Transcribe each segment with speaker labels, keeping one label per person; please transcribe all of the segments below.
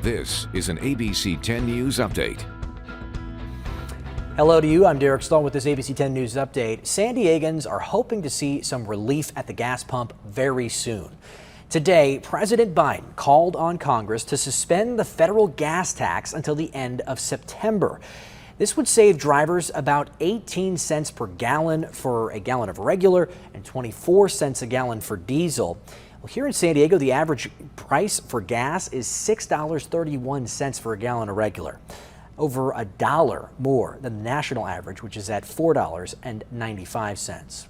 Speaker 1: This is an ABC 10 News Update.
Speaker 2: Hello to you. I'm Derek Stahl with this ABC 10 News Update. San Diegans are hoping to see some relief at the gas pump very soon. Today, President Biden called on Congress to suspend the federal gas tax until the end of September. This would save drivers about 18 cents per gallon for a gallon of regular and 24 cents a gallon for diesel. Well, here in San Diego, the average price for gas is $6.31 for a gallon of regular, over $1 more than the national average, which is at $4.95.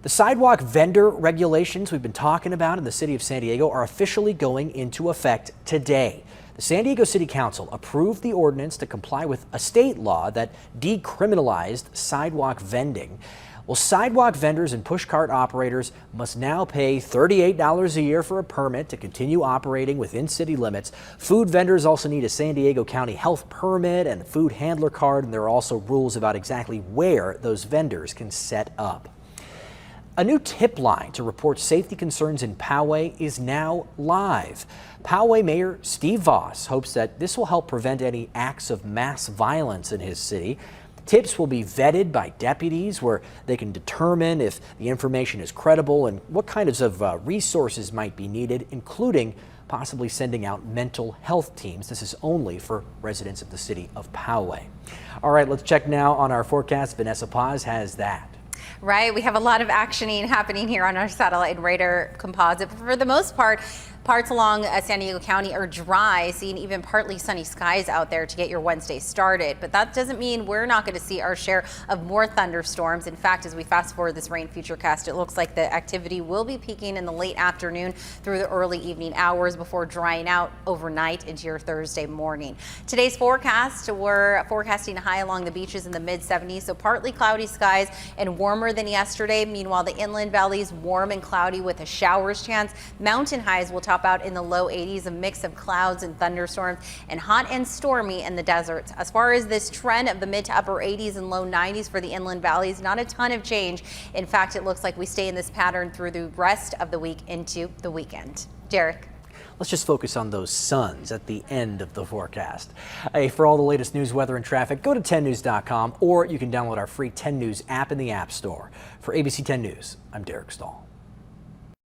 Speaker 2: The sidewalk vendor regulations we've been talking about in the city of San Diego are officially going into effect today. The San Diego City Council approved the ordinance to comply with a state law that decriminalized sidewalk vending. Well, sidewalk vendors and pushcart operators must now pay $38 a year for a permit to continue operating within city limits. Food vendors also need a San Diego County health permit and a food handler card, and there are also rules about exactly where those vendors can set up. A new tip line to report safety concerns in Poway is now live. Poway Mayor Steve Voss hopes that this will help prevent any acts of mass violence in his city. Tips will be vetted by deputies where they can determine if the information is credible and what kinds of resources might be needed, including possibly sending out mental health teams. This is only for residents of the city of Poway. All right, let's check now on our forecast. Vanessa Paz has that.
Speaker 3: Right, we have a lot of actioning happening here on our satellite and radar composite. But for the most part, parts along San Diego County are dry, seeing even partly sunny skies out there to get your Wednesday started. But that doesn't mean we're not going to see our share of more thunderstorms. In fact, as we fast forward this rain futurecast, it looks like the activity will be peaking in the late afternoon through the early evening hours before drying out overnight into your Thursday morning. Today's forecast, we're forecasting a high along the beaches in the mid 70s, so partly cloudy skies and warmer than yesterday. Meanwhile, the inland valleys warm and cloudy with a showers chance. Mountain highs will top out in the low 80s, a mix of clouds and thunderstorms, and hot and stormy in the deserts. As far as this trend of the mid to upper 80s and low 90s for the inland valleys, not a ton of change. In fact, it looks like we stay in this pattern through the rest of the week into the weekend. Derek.
Speaker 2: Let's just focus on those suns at the end of the forecast. Hey, for all the latest news, weather, and traffic, go to 10news.com, or you can download our free 10 News app in the App Store. For ABC 10 News, I'm Derek Stahl.